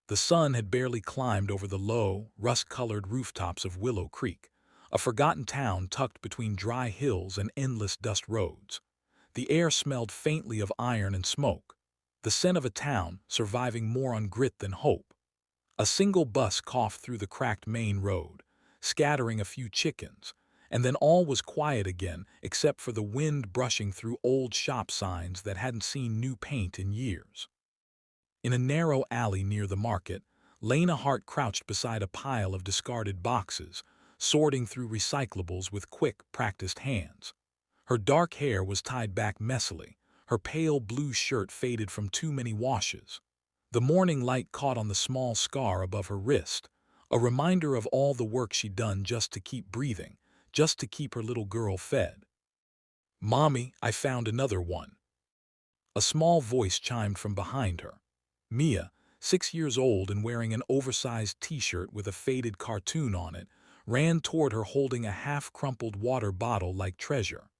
The sun had barely climbed over the low, rust-colored rooftops of Willow Creek, a forgotten town tucked between dry hills and endless dust roads. The air smelled faintly of iron and smoke, the scent of a town surviving more on grit than hope. A single bus coughed through the cracked main road, scattering a few chickens, and then all was quiet again except for the wind brushing through old shop signs that hadn't seen new paint in years. In a narrow alley near the market, Lena Hart crouched beside a pile of discarded boxes, sorting through recyclables with quick, practiced hands. Her dark hair was tied back messily, her pale blue shirt faded from too many washes. The morning light caught on the small scar above her wrist, a reminder of all the work she'd done just to keep breathing, just to keep her little girl fed. "Mommy, I found another one." A small voice chimed from behind her. Mia, 6 years old and wearing an oversized t-shirt with a faded cartoon on it, ran toward her holding a half-crumpled water bottle like treasure.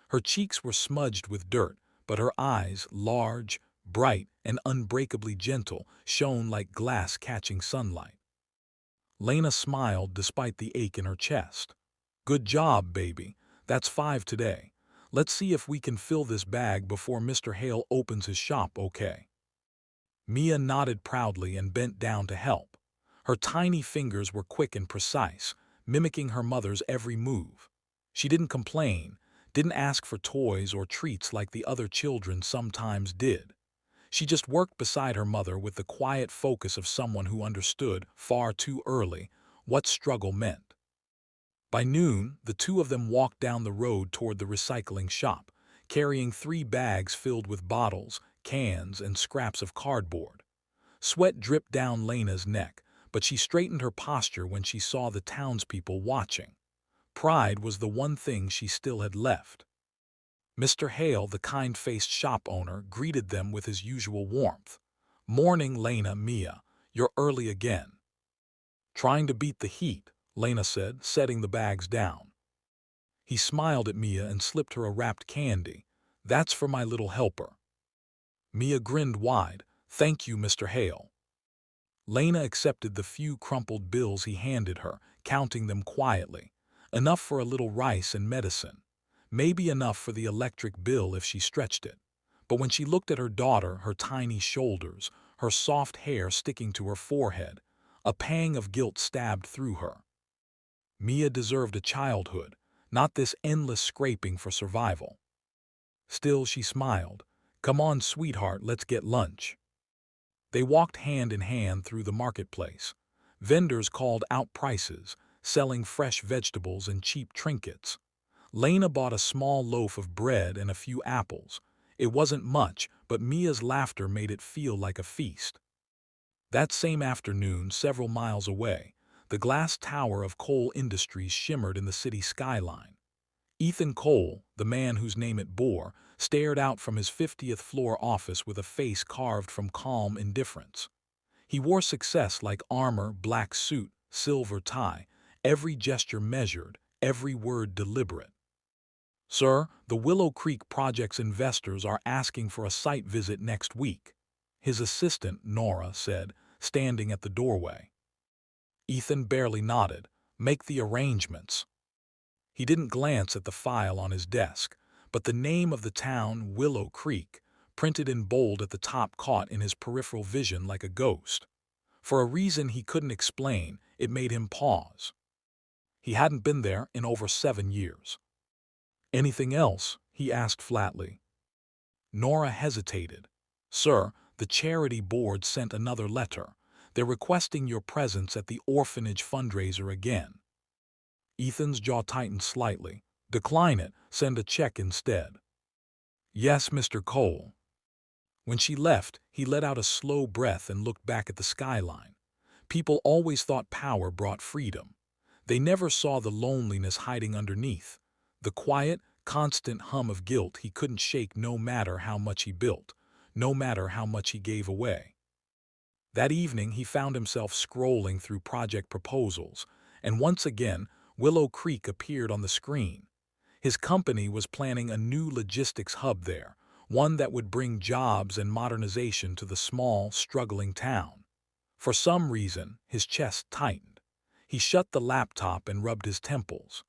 Her cheeks were smudged with dirt, but her eyes, large, bright, and unbreakably gentle, shone like glass catching sunlight. Lena smiled despite the ache in her chest. "Good job, baby. That's 5 today. Let's see if we can fill this bag before Mr. Hale opens his shop, okay?" Mia nodded proudly and bent down to help. Her tiny fingers were quick and precise, mimicking her mother's every move. She didn't complain, didn't ask for toys or treats like the other children sometimes did. She just worked beside her mother with the quiet focus of someone who understood, far too early, what struggle meant. By noon, the two of them walked down the road toward the recycling shop, carrying 3 bags filled with bottles, cans, and scraps of cardboard. Sweat dripped down Lena's neck, but she straightened her posture when she saw the townspeople watching. Pride was the one thing she still had left. Mr. Hale, the kind-faced shop owner, greeted them with his usual warmth. "Morning, Lena, Mia. You're early again." "Trying to beat the heat," Lena said, setting the bags down. He smiled at Mia and slipped her a wrapped candy. "That's for my little helper." Mia grinned wide. "Thank you, Mr. Hale." Lena accepted the few crumpled bills he handed her, counting them quietly. Enough for a little rice and medicine. Maybe enough for the electric bill if she stretched it. But when she looked at her daughter, her tiny shoulders, her soft hair sticking to her forehead, a pang of guilt stabbed through her. Mia deserved a childhood, not this endless scraping for survival. Still, she smiled. "Come on, sweetheart, let's get lunch." They walked hand in hand through the marketplace. Vendors called out prices, selling fresh vegetables and cheap trinkets. Lena bought a small loaf of bread and a few apples. It wasn't much, but Mia's laughter made it feel like a feast. That same afternoon, several miles away, the glass tower of Cole Industries shimmered in the city skyline. Ethan Cole, the man whose name it bore, stared out from his 50th floor office with a face carved from calm indifference. He wore success like armor, black suit, silver tie, every gesture measured, every word deliberate. "Sir, the Willow Creek Project's investors are asking for a site visit next week," his assistant, Nora, said, standing at the doorway. Ethan barely nodded. "Make the arrangements." He didn't glance at the file on his desk, but the name of the town, Willow Creek, printed in bold at the top caught in his peripheral vision like a ghost. For a reason he couldn't explain, it made him pause. He hadn't been there in over 7 years. "Anything else?" he asked flatly. Nora hesitated. "Sir, the charity board sent another letter. They're requesting your presence at the orphanage fundraiser again." Ethan's jaw tightened slightly. "Decline it. Send a check instead." "Yes, Mr. Cole." When she left, he let out a slow breath and looked back at the skyline. People always thought power brought freedom. They never saw the loneliness hiding underneath, the quiet, constant hum of guilt he couldn't shake no matter how much he built, no matter how much he gave away. That evening he found himself scrolling through project proposals, and once again Willow Creek appeared on the screen. His company was planning a new logistics hub there, one that would bring jobs and modernization to the small, struggling town. For some reason, his chest tightened. He shut the laptop and rubbed his temples.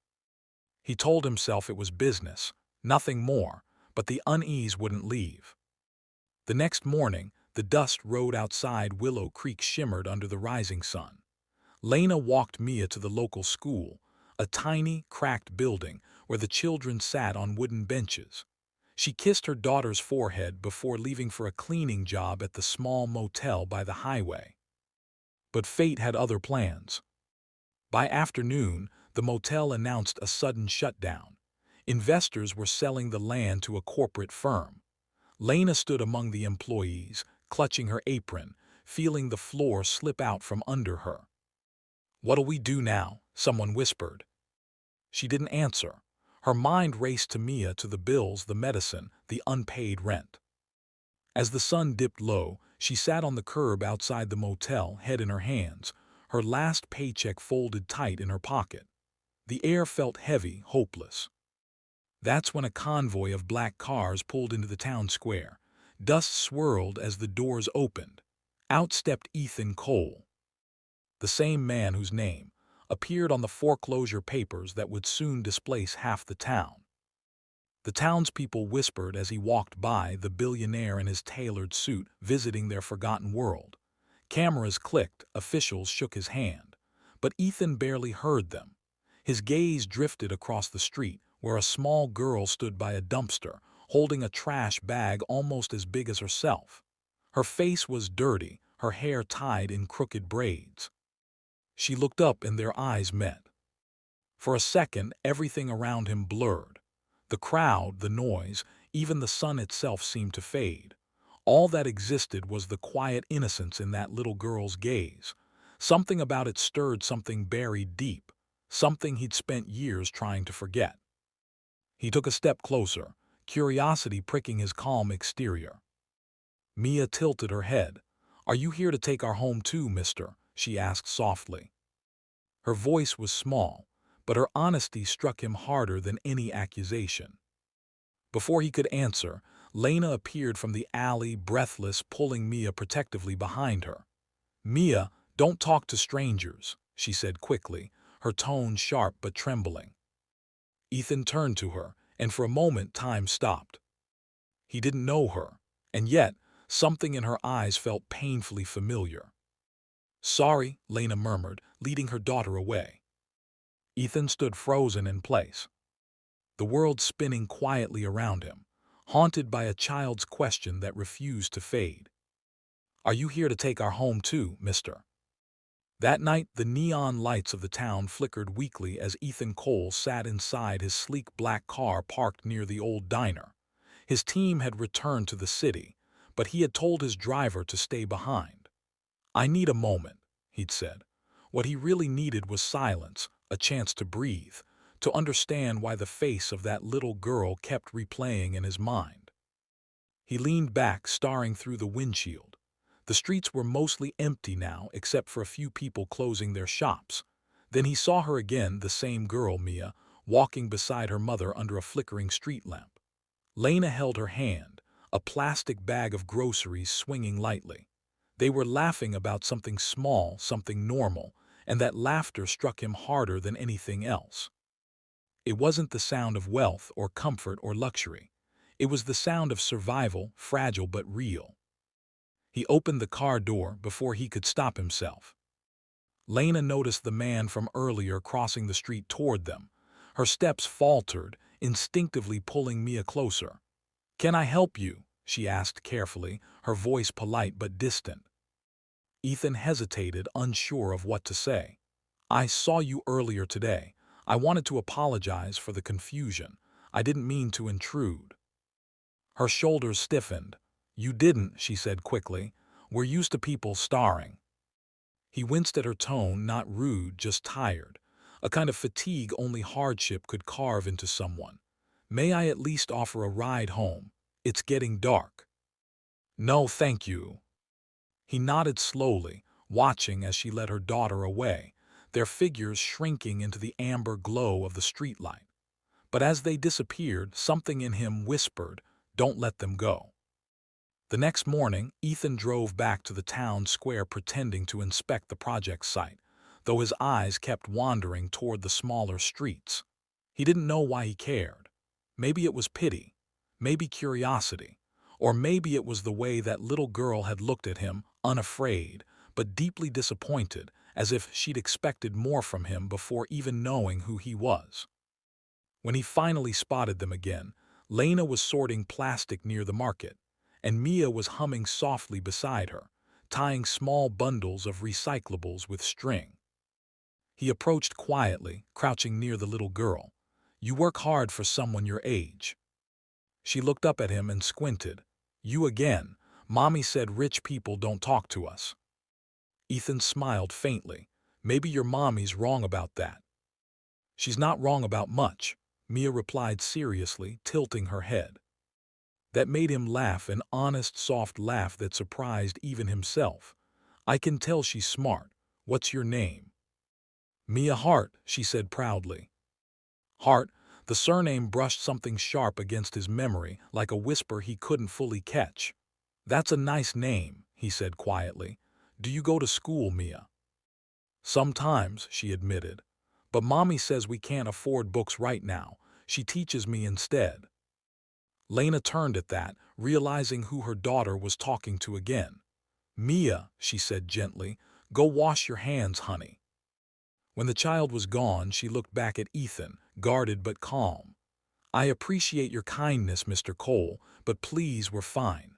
He told himself it was business, nothing more, but the unease wouldn't leave. The next morning, the dust road outside Willow Creek shimmered under the rising sun. Lena walked Mia to the local school, a tiny, cracked building where the children sat on wooden benches. She kissed her daughter's forehead before leaving for a cleaning job at the small motel by the highway. But fate had other plans. By afternoon, the motel announced a sudden shutdown. Investors were selling the land to a corporate firm. Lena stood among the employees, clutching her apron, feeling the floor slip out from under her. "What'll we do now?" someone whispered. She didn't answer. Her mind raced to Mia, to the bills, the medicine, the unpaid rent. As the sun dipped low, she sat on the curb outside the motel, head in her hands, her last paycheck folded tight in her pocket. The air felt heavy, hopeless. That's when a convoy of black cars pulled into the town square. Dust swirled as the doors opened. Out stepped Ethan Cole, the same man whose name appeared on the foreclosure papers that would soon displace half the town. The townspeople whispered as he walked by, the billionaire in his tailored suit visiting their forgotten world. Cameras clicked, officials shook his hand. But Ethan barely heard them. His gaze drifted across the street, where a small girl stood by a dumpster, holding a trash bag almost as big as herself. Her face was dirty, her hair tied in crooked braids. She looked up and their eyes met. For a second, everything around him blurred. The crowd, the noise, even the sun itself seemed to fade. All that existed was the quiet innocence in that little girl's gaze. Something about it stirred something buried deep, something he'd spent years trying to forget. He took a step closer, curiosity pricking his calm exterior. Mia tilted her head. "Are you here to take our home too, mister?" she asked softly. Her voice was small, but her honesty struck him harder than any accusation. Before he could answer, Lena appeared from the alley, breathless, pulling Mia protectively behind her. "Mia, don't talk to strangers," she said quickly, her tone sharp but trembling. Ethan turned to her, and for a moment time stopped. He didn't know her, and yet something in her eyes felt painfully familiar. "Sorry," Lena murmured, leading her daughter away. Ethan stood frozen in place, the world spinning quietly around him, haunted by a child's question that refused to fade. "Are you here to take our home too, mister?" That night, the neon lights of the town flickered weakly as Ethan Cole sat inside his sleek black car parked near the old diner. His team had returned to the city, but he had told his driver to stay behind. "I need a moment," he'd said. What he really needed was silence, a chance to breathe, to understand why the face of that little girl kept replaying in his mind. He leaned back, staring through the windshield. The streets were mostly empty now, except for a few people closing their shops. Then he saw her again, the same girl, Mia, walking beside her mother under a flickering street lamp. Lena held her hand, a plastic bag of groceries swinging lightly. They were laughing about something small, something normal, and that laughter struck him harder than anything else. It wasn't the sound of wealth or comfort or luxury. It was the sound of survival, fragile but real. He opened the car door before he could stop himself. Lena noticed the man from earlier crossing the street toward them. Her steps faltered, instinctively pulling Mia closer. "Can I help you?" she asked carefully, her voice polite but distant. Ethan hesitated, unsure of what to say. "I saw you earlier today. I wanted to apologize for the confusion. I didn't mean to intrude." Her shoulders stiffened. "You didn't," she said quickly. "We're used to people starring." He winced at her tone, not rude, just tired. A kind of fatigue only hardship could carve into someone. "May I at least offer a ride home? It's getting dark." "No, thank you." He nodded slowly, watching as she led her daughter away, their figures shrinking into the amber glow of the streetlight. But as they disappeared, something in him whispered, "Don't let them go." The next morning, Ethan drove back to the town square pretending to inspect the project site, though his eyes kept wandering toward the smaller streets. He didn't know why he cared. Maybe it was pity, maybe curiosity, or maybe it was the way that little girl had looked at him, unafraid, but deeply disappointed, as if she'd expected more from him before even knowing who he was. When he finally spotted them again, Lena was sorting plastic near the market, and Mia was humming softly beside her, tying small bundles of recyclables with string. He approached quietly, crouching near the little girl. "You work hard for someone your age." She looked up at him and squinted. "You again. Mommy said rich people don't talk to us." Ethan smiled faintly. "Maybe your mommy's wrong about that." "She's not wrong about much," Mia replied seriously, tilting her head. That made him laugh, an honest, soft laugh that surprised even himself. "I can tell she's smart. What's your name?" "Mia Hart," she said proudly. Hart, the surname brushed something sharp against his memory, like a whisper he couldn't fully catch. "That's a nice name," he said quietly. "Do you go to school, Mia?" "Sometimes," she admitted. "But Mommy says we can't afford books right now. She teaches me instead." Lena turned at that, realizing who her daughter was talking to again. "Mia," she said gently, "go wash your hands, honey." When the child was gone, she looked back at Ethan, guarded but calm. "I appreciate your kindness, Mr. Cole, but please, we're fine."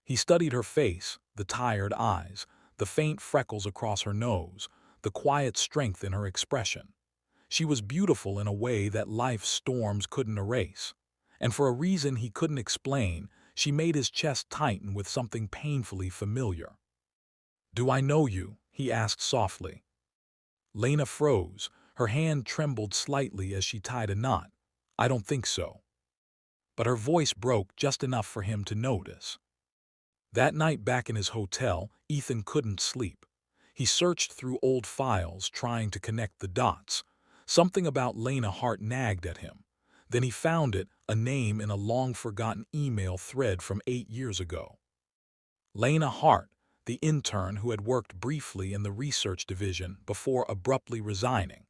He studied her face, the tired eyes, the faint freckles across her nose, the quiet strength in her expression. She was beautiful in a way that life's storms couldn't erase. And for a reason he couldn't explain, she made his chest tighten with something painfully familiar. "Do I know you?" he asked softly. Lena froze. Her hand trembled slightly as she tied a knot. "I don't think so." But her voice broke just enough for him to notice. That night back in his hotel, Ethan couldn't sleep. He searched through old files, trying to connect the dots. Something about Lena Hart nagged at him. Then he found it, a name in a long-forgotten email thread from 8 years ago. Lena Hart, the intern who had worked briefly in the research division before abruptly resigning.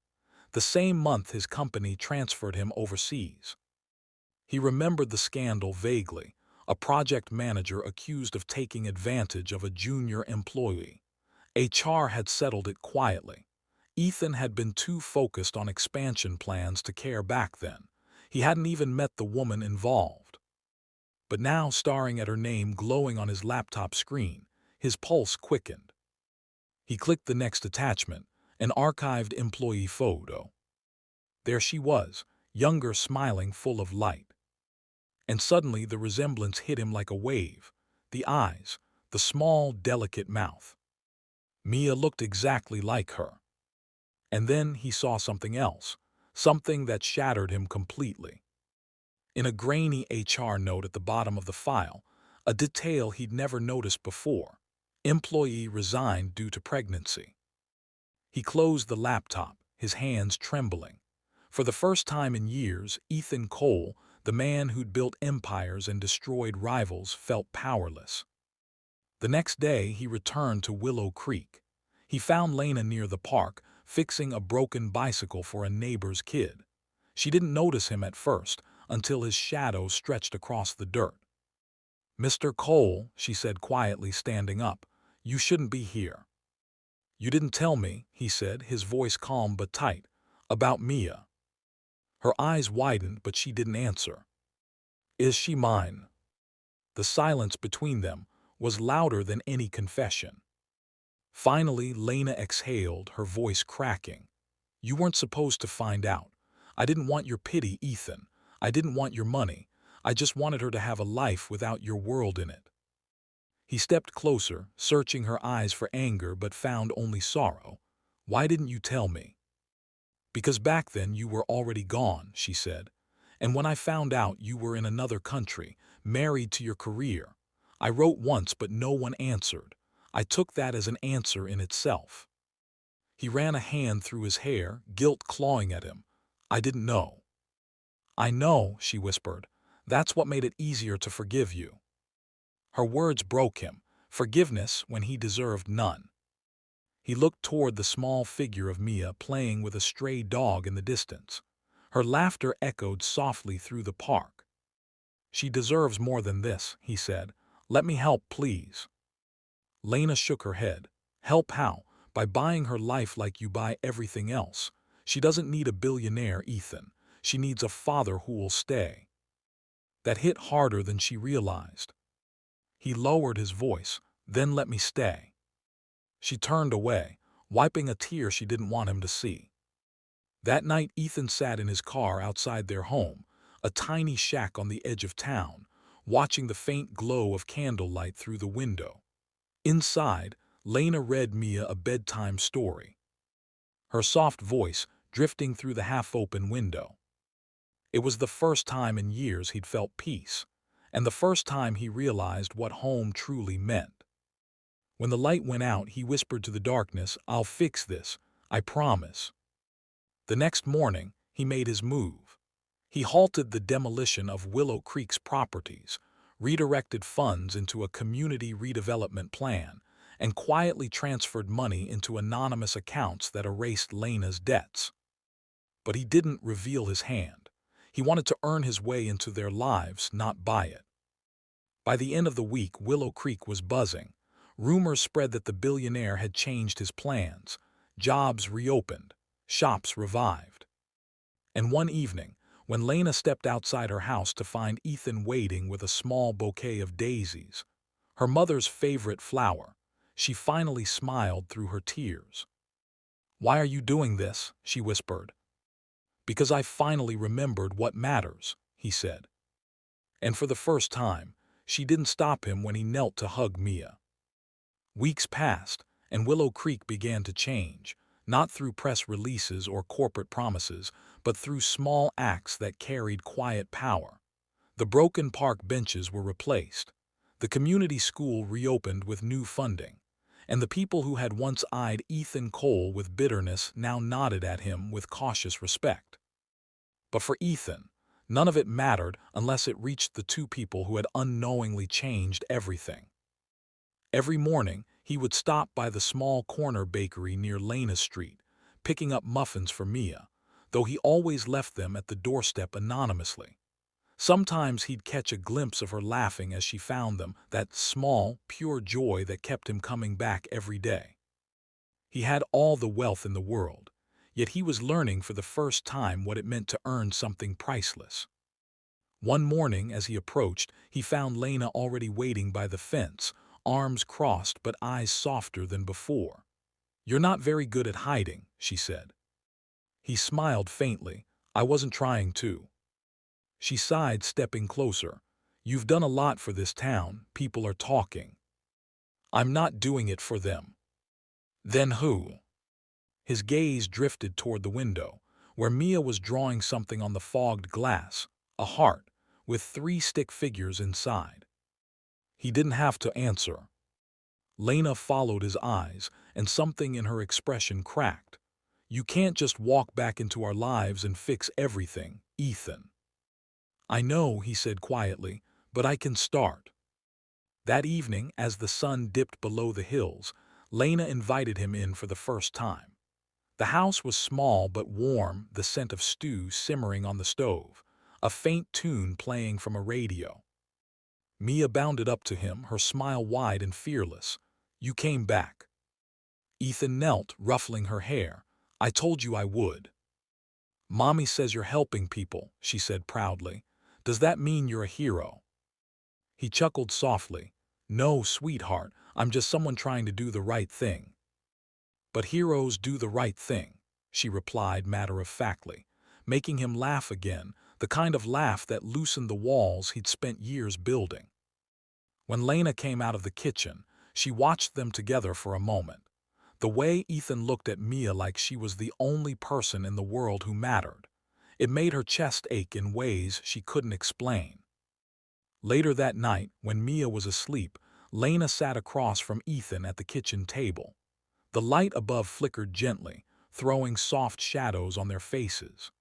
The same month his company transferred him overseas. He remembered the scandal vaguely, a project manager accused of taking advantage of a junior employee. HR had settled it quietly. Ethan had been too focused on expansion plans to care back then. He hadn't even met the woman involved. But now, staring at her name glowing on his laptop screen, his pulse quickened. He clicked the next attachment, an archived employee photo. There she was, younger, smiling, full of light. And suddenly the resemblance hit him like a wave. The eyes, the small, delicate mouth. Mia looked exactly like her. And then he saw something else, something that shattered him completely. In a grainy HR note at the bottom of the file, a detail he'd never noticed before. Employee resigned due to pregnancy. He closed the laptop, his hands trembling. For the first time in years, Ethan Cole, the man who'd built empires and destroyed rivals, felt powerless. The next day, he returned to Willow Creek. He found Lena near the park, fixing a broken bicycle for a neighbor's kid. She didn't notice him at first, until his shadow stretched across the dirt. "Mr. Cole," she said quietly, standing up, "you shouldn't be here." "You didn't tell me," he said, his voice calm but tight, "about Mia." Her eyes widened, but she didn't answer. "Is she mine?" The silence between them was louder than any confession. Finally, Lena exhaled, her voice cracking. "You weren't supposed to find out. I didn't want your pity, Ethan. I didn't want your money. I just wanted her to have a life without your world in it." He stepped closer, searching her eyes for anger but found only sorrow. "Why didn't you tell me?" "Because back then you were already gone," she said. "And when I found out you were in another country, married to your career, I wrote once but no one answered. I took that as an answer in itself." He ran a hand through his hair, guilt clawing at him. "I didn't know." "I know," she whispered. "That's what made it easier to forgive you." Her words broke him, forgiveness when he deserved none. He looked toward the small figure of Mia playing with a stray dog in the distance. Her laughter echoed softly through the park. "She deserves more than this," he said. "Let me help, please." Lena shook her head. "Help how? By buying her life like you buy everything else. She doesn't need a billionaire, Ethan. She needs a father who will stay." That hit harder than she realized. He lowered his voice. "Then let me stay." She turned away, wiping a tear she didn't want him to see. That night Ethan sat in his car outside their home, a tiny shack on the edge of town, watching the faint glow of candlelight through the window. Inside, Lena read Mia a bedtime story, her soft voice drifting through the half-open window. It was the first time in years he'd felt peace, and the first time he realized what home truly meant. When the light went out, he whispered to the darkness, "I'll fix this, I promise." The next morning, he made his move. He halted the demolition of Willow Creek's properties, redirected funds into a community redevelopment plan, and quietly transferred money into anonymous accounts that erased Lena's debts. But he didn't reveal his hand. He wanted to earn his way into their lives, not buy it. By the end of the week, Willow Creek was buzzing. Rumors spread that the billionaire had changed his plans. Jobs reopened. Shops revived. And one evening, when Lena stepped outside her house to find Ethan waiting with a small bouquet of daisies, her mother's favorite flower, she finally smiled through her tears. "Why are you doing this?" she whispered. "Because I finally remembered what matters," he said. And for the first time, she didn't stop him when he knelt to hug Mia. Weeks passed, and Willow Creek began to change, not through press releases or corporate promises, but through small acts that carried quiet power. The broken park benches were replaced. The community school reopened with new funding. And the people who had once eyed Ethan Cole with bitterness now nodded at him with cautious respect. But for Ethan, none of it mattered unless it reached the two people who had unknowingly changed everything. Every morning, he would stop by the small corner bakery near Lena Street, picking up muffins for Mia, though he always left them at the doorstep anonymously. Sometimes he'd catch a glimpse of her laughing as she found them, that small, pure joy that kept him coming back every day. He had all the wealth in the world, yet he was learning for the first time what it meant to earn something priceless. One morning, as he approached, he found Lena already waiting by the fence, arms crossed but eyes softer than before. "You're not very good at hiding," she said. He smiled faintly. "I wasn't trying to." She sighed, stepping closer. "You've done a lot for this town. People are talking." "I'm not doing it for them." "Then who?" His gaze drifted toward the window, where Mia was drawing something on the fogged glass, a heart, with 3 stick figures inside. He didn't have to answer. Lena followed his eyes, and something in her expression cracked. "You can't just walk back into our lives and fix everything, Ethan." "I know," he said quietly, "but I can start." That evening, as the sun dipped below the hills, Lena invited him in for the first time. The house was small but warm, the scent of stew simmering on the stove, a faint tune playing from a radio. Mia bounded up to him, her smile wide and fearless. "You came back." Ethan knelt, ruffling her hair. "I told you I would." "Mommy says you're helping people," she said proudly. "Does that mean you're a hero?" He chuckled softly. "No, sweetheart, I'm just someone trying to do the right thing." "But heroes do the right thing," she replied matter-of-factly, making him laugh again, the kind of laugh that loosened the walls he'd spent years building. When Lena came out of the kitchen, she watched them together for a moment. The way Ethan looked at Mia like she was the only person in the world who mattered. It made her chest ache in ways she couldn't explain. Later that night, when Mia was asleep, Lena sat across from Ethan at the kitchen table. The light above flickered gently, throwing soft shadows on their faces.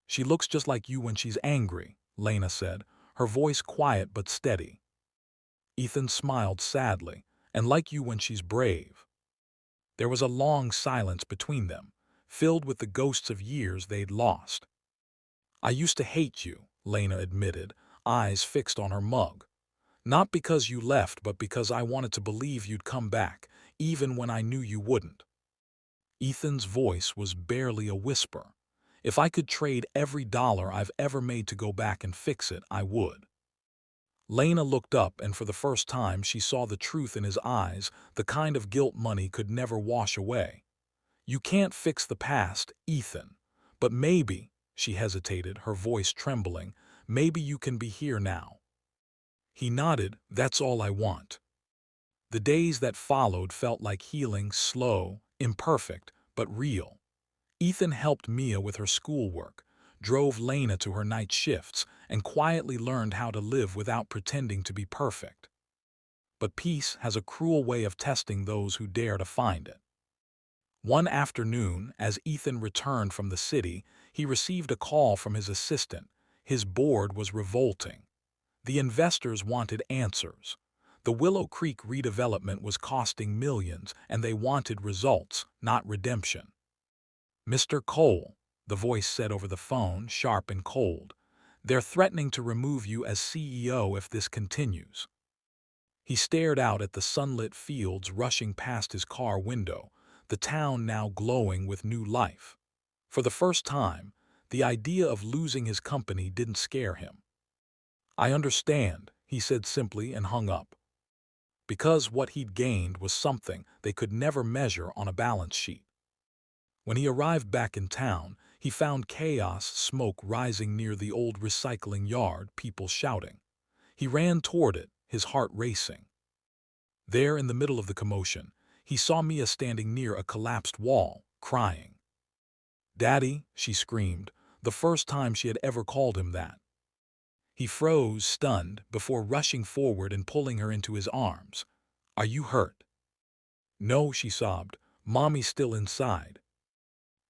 "She looks just like you when she's angry," Lena said, her voice quiet but steady. Ethan smiled sadly, and like you when she's brave. There was a long silence between them, filled with the ghosts of years they'd lost. I used to hate you, Lena admitted, eyes fixed on her mug. Not because you left, but because I wanted to believe you'd come back, even when I knew you wouldn't. Ethan's voice was barely a whisper. If I could trade every dollar I've ever made to go back and fix it, I would. Lena looked up, and for the first time she saw the truth in his eyes, the kind of guilt money could never wash away. You can't fix the past, Ethan. But maybe, she hesitated, her voice trembling, maybe you can be here now. He nodded. That's all I want. The days that followed felt like healing, slow, imperfect, but real. Ethan helped Mia with her schoolwork, drove Lena to her night shifts, and quietly learned how to live without pretending to be perfect. But peace has a cruel way of testing those who dare to find it. One afternoon, as Ethan returned from the city, he received a call from his assistant. His board was revolting. The investors wanted answers. The Willow Creek redevelopment was costing millions, and they wanted results, not redemption. Mr. Cole, the voice said over the phone, sharp and cold, they're threatening to remove you as CEO if this continues. He stared out at the sunlit fields rushing past his car window, the town now glowing with new life. For the first time, the idea of losing his company didn't scare him. I understand, he said simply and hung up. Because what he'd gained was something they could never measure on a balance sheet. When he arrived back in town, he found chaos, smoke rising near the old recycling yard, people shouting. He ran toward it, his heart racing. There, in the middle of the commotion, he saw Mia standing near a collapsed wall, crying. "Daddy," she screamed, the first time she had ever called him that. He froze, stunned, before rushing forward and pulling her into his arms. "Are you hurt?" "No," she sobbed. "Mommy's still inside."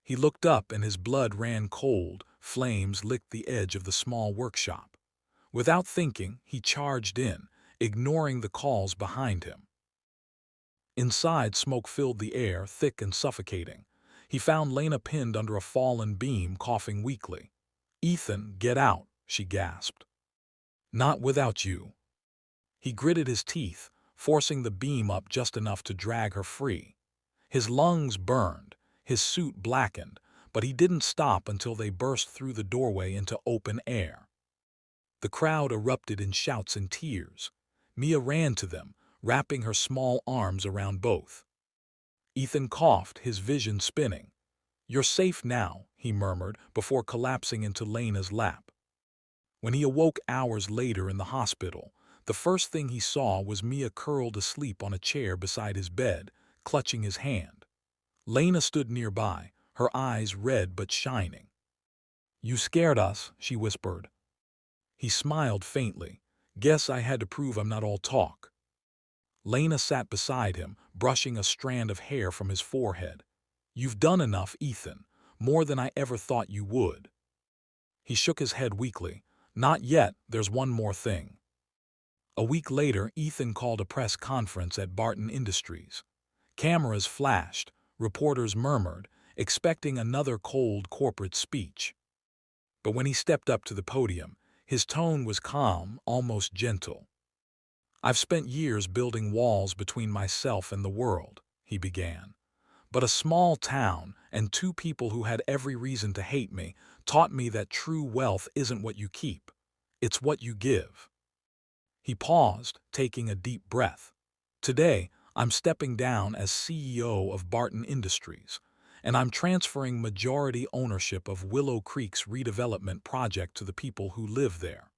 He looked up and his blood ran cold, flames licked the edge of the small workshop. Without thinking, he charged in, ignoring the calls behind him. Inside, smoke filled the air, thick and suffocating. He found Lena pinned under a fallen beam, coughing weakly. "Ethan, get out," she gasped. "Not without you." He gritted his teeth, forcing the beam up just enough to drag her free. His lungs burned, his suit blackened, but he didn't stop until they burst through the doorway into open air. The crowd erupted in shouts and tears. Mia ran to them, wrapping her small arms around both. Ethan coughed, his vision spinning. "You're safe now," he murmured, before collapsing into Lena's lap. When he awoke hours later in the hospital, the first thing he saw was Mia curled asleep on a chair beside his bed, clutching his hand. Lena stood nearby, her eyes red but shining. "You scared us," she whispered. He smiled faintly. "Guess I had to prove I'm not all talk." Lena sat beside him, brushing a strand of hair from his forehead. "You've done enough, Ethan, more than I ever thought you would." He shook his head weakly. "Not yet, there's one more thing." A week later, Ethan called a press conference at Barton Industries. Cameras flashed, reporters murmured, expecting another cold corporate speech. But when he stepped up to the podium, his tone was calm, almost gentle. "I've spent years building walls between myself and the world," he began. "But a small town and two people who had every reason to hate me taught me that true wealth isn't what you keep, it's what you give." He paused, taking a deep breath. "Today, I'm stepping down as CEO of Barton Industries, and I'm transferring majority ownership of Willow Creek's redevelopment project to the people who live there."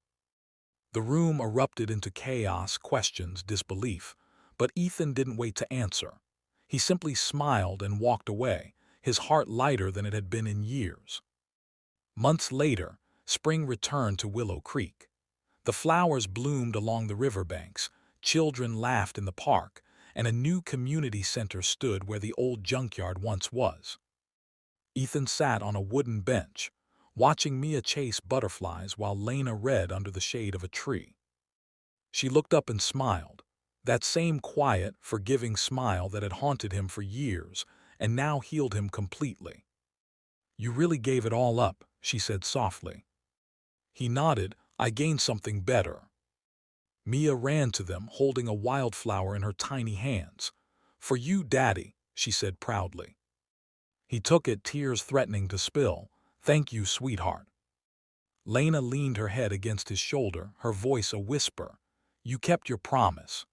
The room erupted into chaos, questions, disbelief, but Ethan didn't wait to answer. He simply smiled and walked away, his heart lighter than it had been in years. Months later, spring returned to Willow Creek. The flowers bloomed along the riverbanks, children laughed in the park, and a new community center stood where the old junkyard once was. Ethan sat on a wooden bench, watching Mia chase butterflies while Lena read under the shade of a tree. She looked up and smiled. That same quiet, forgiving smile that had haunted him for years and now healed him completely. "You really gave it all up," she said softly. He nodded. "I gained something better." Mia ran to them, holding a wildflower in her tiny hands. "For you, Daddy," she said proudly. He took it, tears threatening to spill. "Thank you, sweetheart." Lena leaned her head against his shoulder, her voice a whisper. "You kept your promise."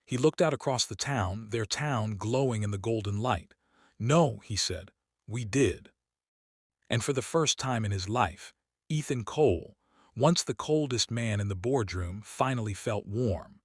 He looked out across the town, their town glowing in the golden light. "No," he said, "we did." And for the first time in his life, Ethan Cole, once the coldest man in the boardroom, finally felt warm.